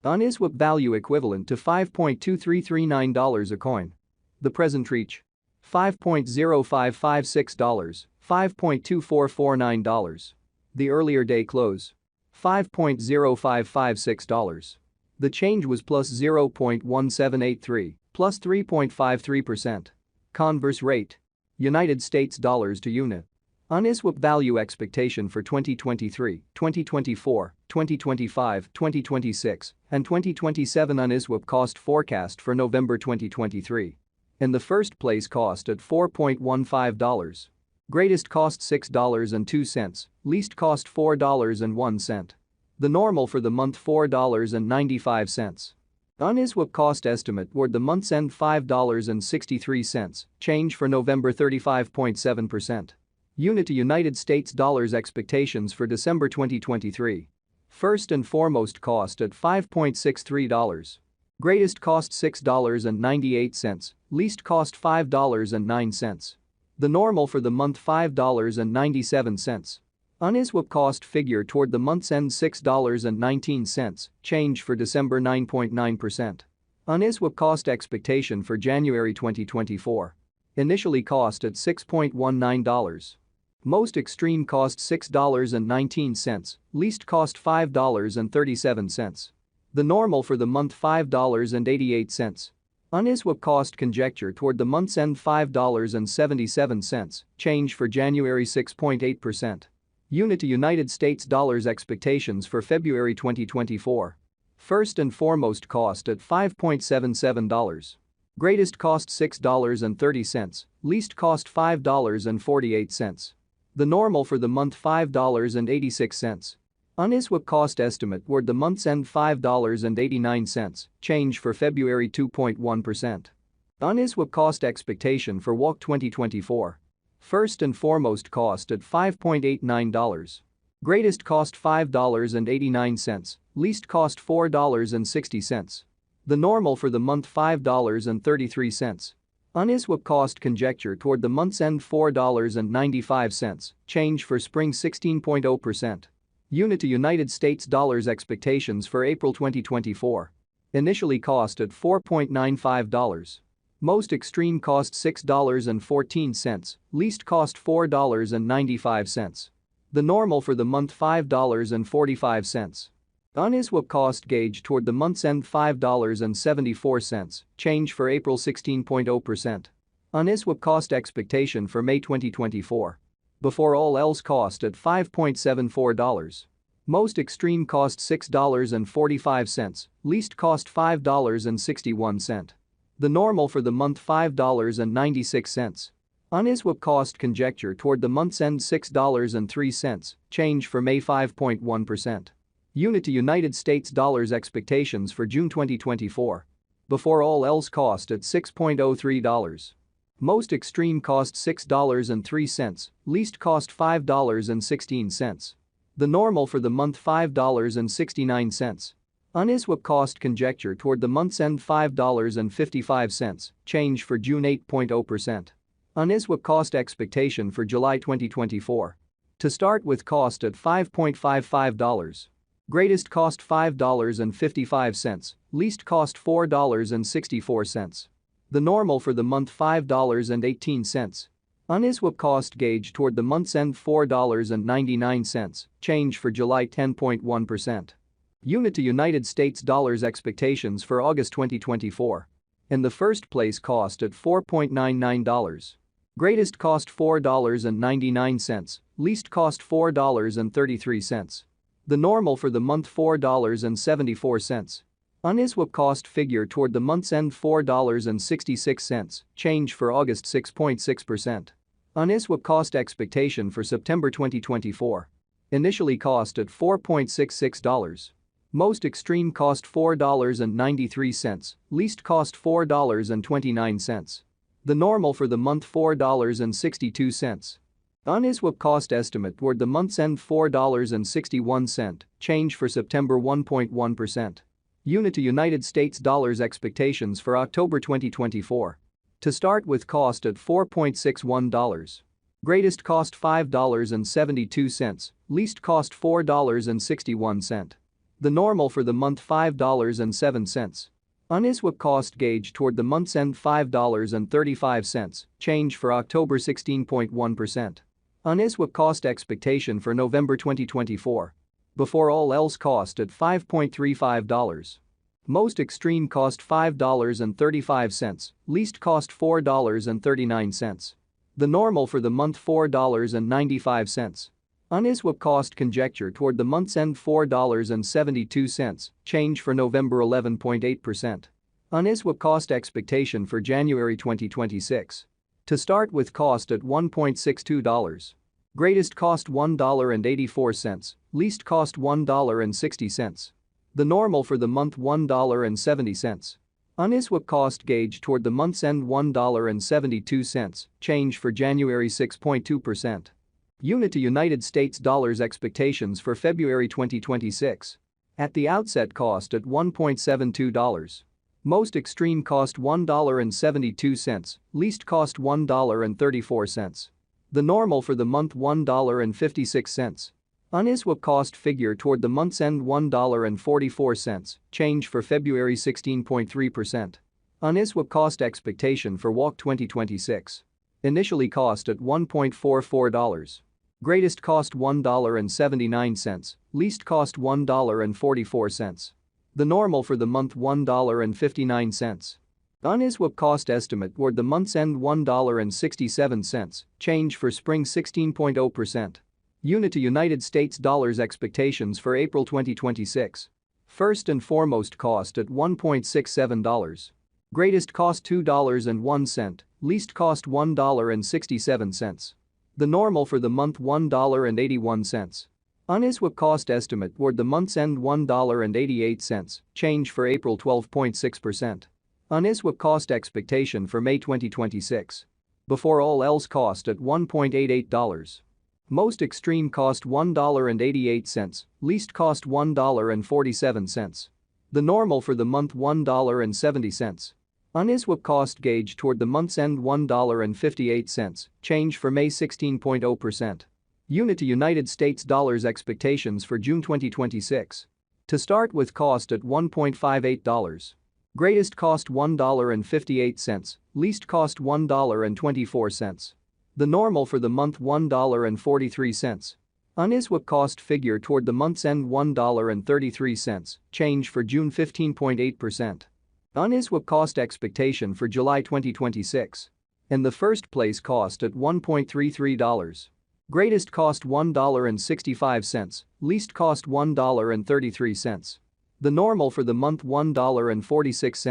Uniswap value equivalent to $5.2339 a coin. The present reach: $5.0556, $5.2449. The earlier day close: $5.0556. The change was plus 0.1783, plus 3.53%. Converse rate: United States dollars to unit. Uniswap value expectation for 2023, 2024, 2025, 2026, and 2027. Uniswap cost forecast for November 2023. In the first place, cost at $4.15. Greatest cost $6.02, least cost $4.01. The normal for the month $4.95. Uniswap cost estimate toward the month's end $5.63, change for November 35.7%. Unit to United States dollars expectations for December 2023. First and foremost, cost at $5.63. Greatest cost $6.98, least cost $5.09. The normal for the month $5.97. Uniswap cost figure toward the month's end $6.19, change for December 9.9%. Uniswap cost expectation for January 2024. Initially cost at $6.19. Most extreme cost $6.19, least cost $5.37. The normal for the month $5.88. Uniswap cost conjecture toward the month's end $5.77, change for January 6.8%. Unit to United States dollars expectations for February 2024. First and foremost, cost at $5.77. Greatest cost $6.30, least cost $5.48. The normal for the month $5.86. Uniswap cost estimate toward the month's end $5.89, change for February 2.1%. Uniswap cost expectation for WAC 2024. First and foremost, cost at $5.89. Greatest cost $5.89, least cost $4.60. The normal for the month $5.33. Uniswap cost conjecture toward the month's end $4.95, change for spring 16.0%. Unit to United States dollars expectations for April 2024. Initially cost at $4.95. Most extreme cost $6.14, least cost $4.95. The normal for the month $5.45. Uniswap cost gauge toward the month's end $5.74, change for April 16.0%. Uniswap cost expectation for May 2024. Before all else, cost at $5.74. Most extreme cost $6.45, least cost $5.61. The normal for the month $5.96. Uniswap cost conjecture toward the month's end $6.03, change for May 5.1%. Unit to United States dollars expectations for June 2024. Before all else, cost at $6.03. Most extreme cost $6.03, least cost $5.16. The normal for the month $5.69. Uniswap cost conjecture toward the month's end $5.55, change for June 8.0%. Uniswap cost expectation for July 2024. To start with, cost at $5.55. Greatest cost $5.55, least cost $4.64. The normal for the month $5.18. Uniswap cost gauge toward the month's end $4.99, change for July 10.1%. Unit to United States dollars expectations for August 2024. In the first place, cost at $4.99. Greatest cost $4.99, least cost $4.33. The normal for the month $4.74. Uniswap cost figure toward the month's end $4.66, change for August 6.6%. Uniswap cost expectation for September 2024. Initially cost at $4.66. Most extreme cost $4.93, least cost $4.29. The normal for the month $4.62. Uniswap cost estimate toward the month's end $4.61, change for September 1.1%. Unit to United States dollars expectations for October 2024. To start with, cost at $4.61. Greatest cost $5.72, least cost $4.61. The normal for the month $5.07. Uniswap cost gauge toward the month's end $5.35, change for October 16.1%. Uniswap cost expectation for November 2024. Before all else cost at $5.35. Most extreme cost $5.35, least cost $4.39. The normal for the month $4.95. Uniswap cost conjecture toward the month's end $4.72, change for November 11.8%. Uniswap cost expectation for January 2026. To start with cost at $1.62. Greatest cost $1.84, least cost $1.60. The normal for the month $1.70. Uniswap cost gauge toward the month's end $1.72, change for January 6.2%. Unity United States dollars expectations for February 2026. At the outset cost at $1.72. Most extreme cost $1.72, least cost $1.34. The normal for the month $1.56. Uniswap cost figure toward the month's end $1.44, change for February 16.3%. Uniswap cost expectation for WAC 2026. Initially cost at $1.44. Greatest cost $1.79, least cost $1.44. The normal for the month $1.59. Uniswap cost estimate toward the month's end $1.67, change for spring 16.0%. Unity United States dollars expectations for April 2026. First and foremost cost at $1.67. Greatest cost $2.01, least cost $1.67. The normal for the month $1.81. Uniswap cost estimate toward the month's end $1.88, change for April 12.6%. Uniswap cost expectation for May 2026. Before all else cost at $1.88. Most extreme cost $1.88, least cost $1.47. The normal for the month $1.70. Uniswap cost gauge toward the month's end $1.58, change for May 16.0%. Unity United States dollars expectations for June 2026. To start with cost at $1.58. Greatest cost $1.58, least cost $1.24. The normal for the month $1.43. Uniswap cost figure toward the month's end $1.33, change for June 15.8%. Uniswap cost expectation for July 2026. In the first place cost at $1.33. Greatest cost $1.65, least cost $1.33. The normal for the month $1.46.